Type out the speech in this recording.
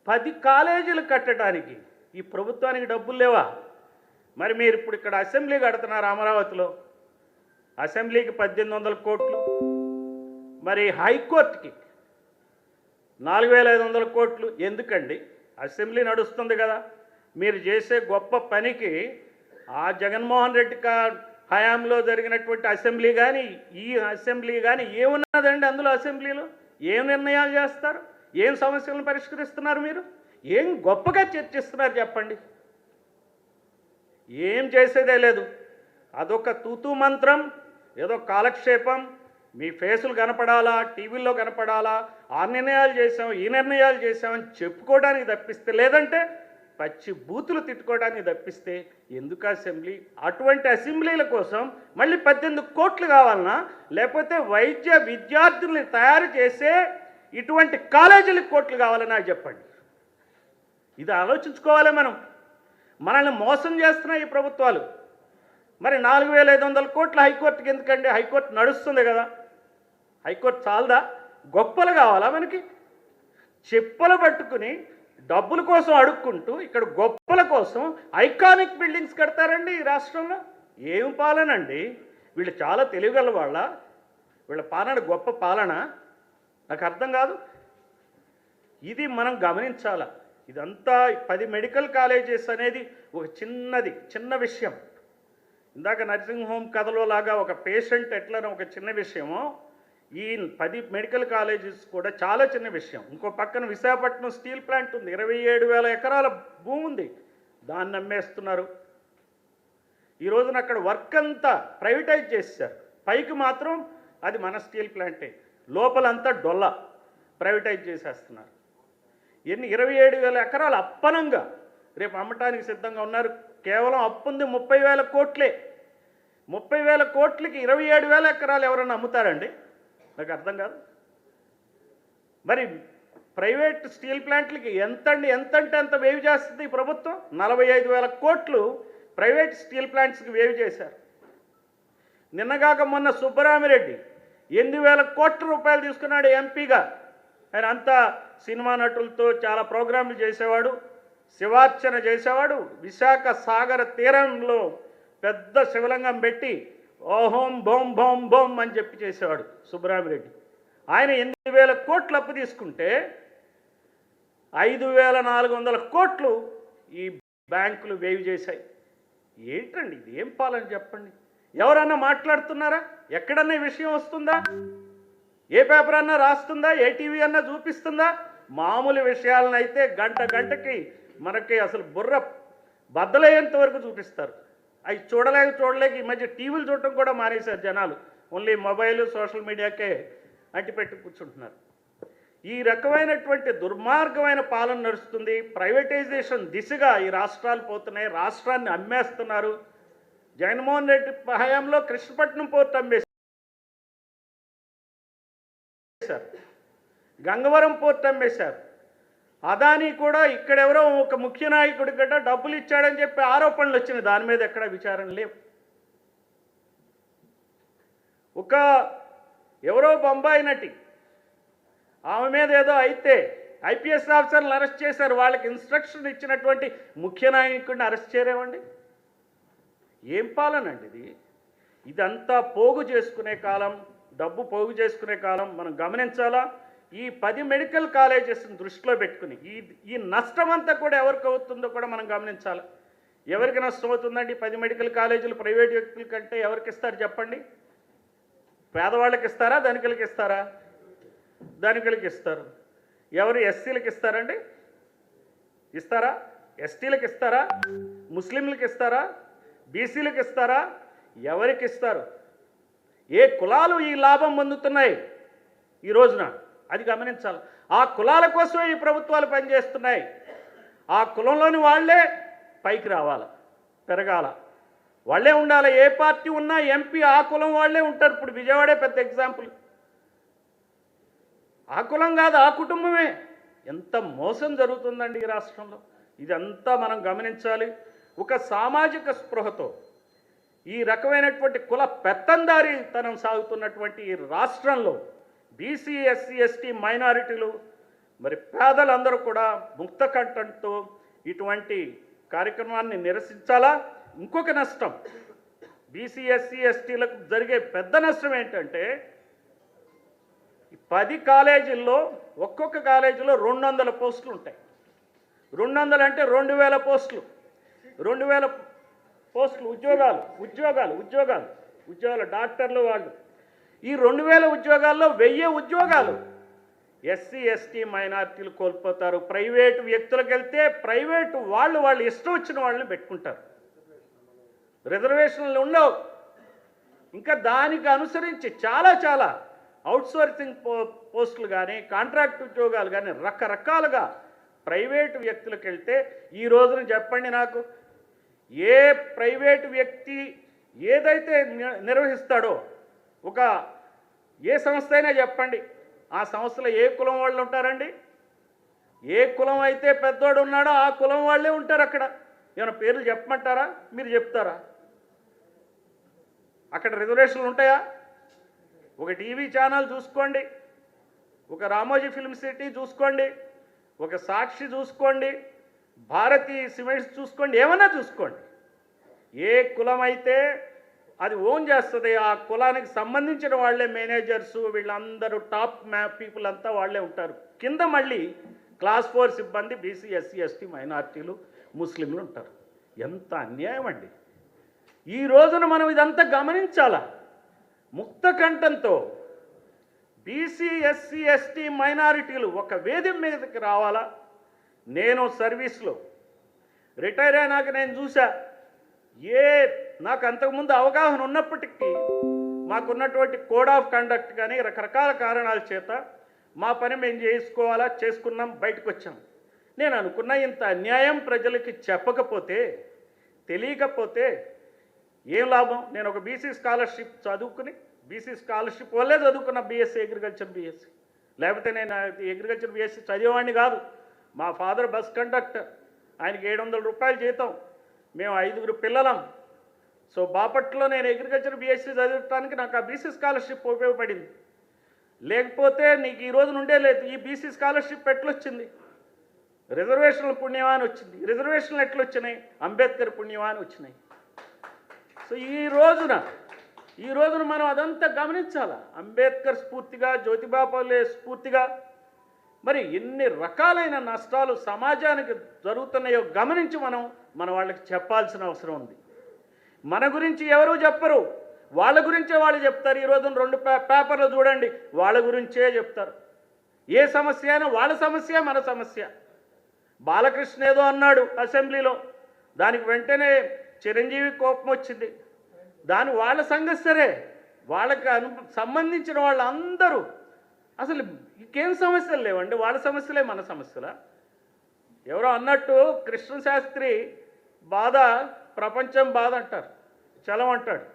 10 కాలేజీలు కట్టడానికి ఈ ప్రభుత్వానికి డబ్బులు లేవా? మరి మీరు ఇప్పుడు ఇక్కడ అసెంబ్లీ కడుతున్నారు అమరావతిలో, అసెంబ్లీకి 1800 కోట్లు, మరి హైకోర్టుకి 4500 కోట్లు ఎందుకండి? అసెంబ్లీ నడుస్తుంది కదా. మీరు చేసే గొప్ప పనికి ఆ జగన్మోహన్ రెడ్డి హయాంలో జరిగినటువంటి అసెంబ్లీ కానీ ఈ అసెంబ్లీ కానీ ఏమున్నదండి? అందులో అసెంబ్లీలో ఏం నిర్ణయాలు చేస్తారు? ఏం సమస్యలను పరిష్కరిస్తున్నారు? మీరు ఏం గొప్పగా చర్చిస్తున్నారు చెప్పండి? ఏం చేసేదే లేదు. అదొక తూతూ మంత్రం, ఏదో కాలక్షేపం. మీ ఫేసులు కనపడాలా, టీవీల్లో కనపడాలా, ఆ నిర్ణయాలు చేసాం ఈ నిర్ణయాలు చేసామని చెప్పుకోవడానికి తప్పిస్తే, లేదంటే పచ్చి బూతులు తిట్టుకోవడానికి తప్పిస్తే ఎందుకు అసెంబ్లీ? అటువంటి అసెంబ్లీల కోసం మళ్ళీ 18 కోట్లు కావాలన్నా, లేకపోతే వైద్య విద్యార్థుల్ని తయారు చేసే ఇటువంటి కాలేజీలకు కోట్లు కావాలన్నా చెప్పండి. ఇది ఆలోచించుకోవాలి మనం. మనల్ని మోసం చేస్తున్నాయి ఈ ప్రభుత్వాలు. మరి 4500 కోట్ల హైకోర్టుకి ఎందుకండి? హైకోర్టు నడుస్తుంది కదా, హైకోర్టు చాలదా? గొప్పలు కావాలా మనకి? చెప్పులు పట్టుకుని డబ్బుల కోసం అడుక్కుంటూ ఇక్కడ గొప్పల కోసం ఐకానిక్ బిల్డింగ్స్ కడతారండి ఈ రాష్ట్రంలో. ఏం పాలనండి? వీళ్ళు చాలా తెలివిగల వాళ్ళ? వీళ్ళ పాలన గొప్ప పాలన? నాకు అర్థం కాదు. ఇది మనం గమనించాల. ఇదంతా 10 మెడికల్ కాలేజెస్ అనేది ఒక చిన్న విషయం. ఇందాక నర్సింగ్ హోమ్ కథలో లాగా ఒక పేషెంట్ ఎట్లనో ఒక చిన్న విషయమో, ఈ 10 మెడికల్ కాలేజెస్ కూడా చాలా చిన్న విషయం. ఇంకో పక్కన విశాఖపట్నం స్టీల్ ప్లాంట్ ఉంది, 27,000 ఎకరాల భూమి ఉంది, దాన్ని అమ్మేస్తున్నారు. ఈ రోజున అక్కడ వర్క్ అంతా ప్రైవేటైజ్ చేశారు. పైకి మాత్రం అది మన స్టీల్ ప్లాంటే, లోపలంతా డొల్ల ప్రైవేటైజ్ చేసేస్తున్నారు. 27,000 ఎకరాలు అప్పనంగా రేపు అమ్మటానికి సిద్ధంగా ఉన్నారు. కేవలం అప్పుంది 30,000 కోట్లే. 30,000 కోట్లకి 27,000 ఎకరాలు ఎవరన్నా అమ్ముతారండి? నాకు అర్థం కాదు. మరి ప్రైవేట్ స్టీల్ ప్లాంట్లకి ఎంతంటే అంత వేవ్ చేస్తుంది ఈ ప్రభుత్వం. 45,000 కోట్లు ప్రైవేట్ స్టీల్ ప్లాంట్స్కి వేవ్ చేశారు. నిన్నగాక మొన్న సుబ్బరామిరెడ్డి 8,000 కోట్ల రూపాయలు తీసుకున్నాడు ఎంపీగా. ఆయన అంతా సినిమా నటులతో చాలా ప్రోగ్రాంలు చేసేవాడు, శివార్చన చేసేవాడు. విశాఖ సాగర తీరంలో పెద్ద శివలింగం పెట్టి ఓహోం బోం బోం బోం అని చెప్పి చేసేవాడు సుబ్బరామిరెడ్డి. ఆయన 8,000 కోట్లు అప్పు తీసుకుంటే 5,400 కోట్లు ఈ బ్యాంకులు వేవ్ చేశాయి. ఏంటండి ఇది? ఏం పాలని చెప్పండి? ఎవరన్నా మాట్లాడుతున్నారా? ఎక్కడన్నా ఈ విషయం వస్తుందా? ఏ పేపర్ అన్నా రాస్తుందా? ఏ టీవీ అన్నా చూపిస్తుందా? మామూలు విషయాలను అయితే గంటకి మనకి అసలు బుర్ర బద్దలయ్యేంత వరకు చూపిస్తారు. అవి చూడలేక ఈ మధ్య టీవీలు చూడటం కూడా మానేశారు జనాలు. ఓన్లీ మొబైల్ సోషల్ మీడియాకే అంటిపెట్టి కూర్చుంటున్నారు. ఈ రకమైనటువంటి దుర్మార్గమైన పాలన నడుస్తుంది. ప్రైవేటైజేషన్ దిశగా ఈ రాష్ట్రాలు పోతున్నాయి. రాష్ట్రాన్ని అమ్మేస్తున్నారు. జగన్మోహన్ రెడ్డి హయాంలో కృష్ణపట్నం పోర్ట్ అమ్మేశారు, గంగవరం పోర్ట్ అమ్మేశారు. అదానీ కూడా ఇక్కడెవరో ఒక ముఖ్య నాయకుడి గడ్డ డబ్బులు ఇచ్చాడని చెప్పి ఆరోపణలు వచ్చినాయి. దాని మీద ఎక్కడ విచారణ లేవు. ఒక ఎవరో బొంబాయి నటి, ఆమె మీద ఏదో అయితే ఐపీఎస్ ఆఫీసర్లు అరెస్ట్ చేశారు. వాళ్ళకి ఇన్స్ట్రక్షన్ ఇచ్చినటువంటి ముఖ్య నాయకుడిని అరెస్ట్ చేయరేమండి? ఏం పాలనండి ఇది? ఇదంతా పోగు చేసుకునే కాలం, డబ్బు పోగు చేసుకునే కాలం. మనం గమనించాలా. ఈ 10 మెడికల్ కాలేజెస్ని దృష్టిలో పెట్టుకుని ఈ నష్టం అంతా కూడా ఎవరికి అవుతుందో కూడా మనం గమనించాలి. ఎవరికి నష్టం అవుతుందండి? 10 మెడికల్ కాలేజీలు ప్రైవేట్ వ్యక్తుల కంటే ఎవరికి ఇస్తారు చెప్పండి? పేదవాళ్ళకి ఇస్తారా? ధనికులకి ఇస్తారా? ధనికులకి ఇస్తారు. ఎవరు? ఎస్సీలకు ఇస్తారండి? ఇస్తారా? ఎస్టీలకు ఇస్తారా? ముస్లింలకు ఇస్తారా? బీసీలకు ఇస్తారా? ఎవరికి ఇస్తారు? ఏ కులాలు ఈ లాభం పొందుతున్నాయి ఈ రోజున? అది గమనించాలి. ఆ కులాల కోసమే ఈ ప్రభుత్వాలు పనిచేస్తున్నాయి. ఆ కులంలోని వాళ్ళే పైకి రావాలి, పెరగాల, వాళ్ళే ఉండాలి. ఏ పార్టీ ఉన్నా ఎంపీ ఆ కులం వాళ్ళే ఉంటారు. ఇప్పుడు విజయవాడే పెద్ద ఎగ్జాంపుల్. ఆ కులం కాదు, ఆ కుటుంబమే. ఎంత మోసం జరుగుతుందండి ఈ రాష్ట్రంలో. ఇదంతా మనం గమనించాలి. ఒక సామాజిక స్పృహతో ఈ రకమైనటువంటి కుల పెత్తందారీతనం సాగుతున్నటువంటి ఈ రాష్ట్రంలో బీసీ, ఎస్సీ, ఎస్టీ మైనారిటీలు మరి పేదలందరూ కూడా ముక్త కంఠంతో ఇటువంటి కార్యక్రమాన్ని నిరసించాలా. ఇంకొక నష్టం బీసీ ఎస్సీ ఎస్టీలకు జరిగే పెద్ద నష్టం ఏంటంటే 10 కాలేజీల్లో ఒక్కొక్క కాలేజీలో 200 పోస్టులు ఉంటాయి. 200 అంటే 2000 పోస్టులు. 2000 పోస్టులు ఉద్యోగాలు డాక్టర్లు వాళ్ళు. ఈ 2000 ఉద్యోగాల్లో 1000 ఉద్యోగాలు ఎస్సీ ఎస్టీ మైనారిటీలు కోల్పోతారు. ప్రైవేటు వ్యక్తులకు వెళ్తే ప్రైవేటు వాళ్ళు ఇష్టం వచ్చిన వాళ్ళని పెట్టుకుంటారు. రిజర్వేషన్లు ఉండవు. ఇంకా దానికి అనుసరించి చాలా అవుట్సోర్సింగ్ పోస్టులు కానీ కాంట్రాక్ట్ ఉద్యోగాలు కానీ రకరకాలుగా ప్రైవేటు వ్యక్తులకు వెళ్తే ఈ రోజున చెప్పండి నాకు, ఏ ప్రైవేటు వ్యక్తి ఏదైతే నిర్వహిస్తాడో ఏ సంస్థ అయినా చెప్పండి, ఆ సంస్థలో ఏ కులం వాళ్ళు ఉంటారండి? ఏ కులం అయితే పెద్దోడు ఉన్నాడో ఆ కులం వాళ్ళే ఉంటారు అక్కడ. ఏమైనా పేర్లు చెప్పమంటారా? మీరు చెప్తారా? అక్కడ రిజర్వేషన్లు ఉంటాయా? ఒక టీవీ ఛానల్ చూసుకోండి, ఒక రామోజీ ఫిల్మ్ సిటీ చూసుకోండి, ఒక సాక్షి చూసుకోండి, భారతీ సిమెంట్స్ చూసుకోండి, ఏమన్నా చూసుకోండి. ఏ కులం అయితే అది ఓన్ చేస్తుంది ఆ కులానికి సంబంధించిన వాళ్ళే మేనేజర్సు, వీళ్ళందరూ టాప్ పీపుల్ అంతా వాళ్ళే ఉంటారు. కింద మళ్ళీ క్లాస్ 4 సిబ్బంది బీసీ ఎస్సీ ఎస్టీ మైనారిటీలు ముస్లింలు ఉంటారు. ఎంత అన్యాయం అండి! ఈ రోజున మనం ఇదంతా గమనించాలా. ముక్త కంఠంతో బీసీ ఎస్సీ ఎస్టీ మైనారిటీలు ఒక వేదిక మీదకి రావాలా. నేను సర్వీస్లో రిటైర్ అయినాక నేను చూసా, నాకు అంతకుముందు అవగాహన ఉన్నప్పటికీ మాకున్నటువంటి కోడ్ ఆఫ్ కండక్ట్ కానీ రకరకాల కారణాల చేత మా పని మేము చేసుకున్నాం, బయటకు వచ్చాం. నేను అనుకున్న ఇంత అన్యాయం ప్రజలకి చెప్పకపోతే, తెలియకపోతే ఏం లాభం? నేను ఒక బీసీ స్కాలర్షిప్ చదువుకుని, బీసీ స్కాలర్షిప్ వల్లే చదువుకున్న బీఎస్సీ అగ్రికల్చర్ బీఎస్సీ, లేకపోతే నేను అగ్రికల్చర్ బీఎస్సీ చదివేవాడిని కాదు. మా ఫాదర్ బస్ కండక్టర్, ఆయనకి 700 రూపాయలు జీతం, మేము 5 పిల్లలం. సో బాపట్లో నేను అగ్రికల్చర్ బీఎస్సీ చదవడానికి నాకు ఆ బీసీ స్కాలర్షిప్ ఉపయోగపడింది. లేకపోతే నీకు ఈ రోజున ఉండే లేదు. ఈ బీసీ స్కాలర్షిప్ ఎట్లొచ్చింది? రిజర్వేషన్ల పుణ్యమాని వచ్చింది. రిజర్వేషన్లు ఎట్లొచ్చినాయి? అంబేద్కర్ పుణ్యమాని వచ్చినాయి. సో ఈ రోజున మనం అదంతా గమనించాలా. అంబేద్కర్ స్ఫూర్తిగా, జ్యోతిబా పూలే స్ఫూర్తిగా మరి ఎన్ని రకాలైన నష్టాలు సమాజానికి జరుగుతున్నాయో గమనించి మన వాళ్ళకి చెప్పాల్సిన అవసరం ఉంది. మన గురించి ఎవరూ చెప్పరు, వాళ్ళ గురించే వాళ్ళు చెప్తారు. ఈ రోజున 2 పేపర్లు చూడండి, వాళ్ళ గురించే చెప్తారు. ఏ సమస్య అయినా వాళ్ళ సమస్య, మన సమస్య. బాలకృష్ణ ఏదో అన్నాడు అసెంబ్లీలో, దానికి వెంటనే చిరంజీవి కోపం వచ్చింది. వాళ్ళ సంగతి సరే, వాళ్ళకి సంబంధించిన వాళ్ళందరూ అసలు ఇంకేం సమస్యలు లేవండి, వాళ్ళ సమస్యలే మన సమస్యలా? ఎవరో అన్నట్టు కృష్ణశాస్త్రి బాధ ప్రపంచం బాధ అంటారు, చలం అంటాడు.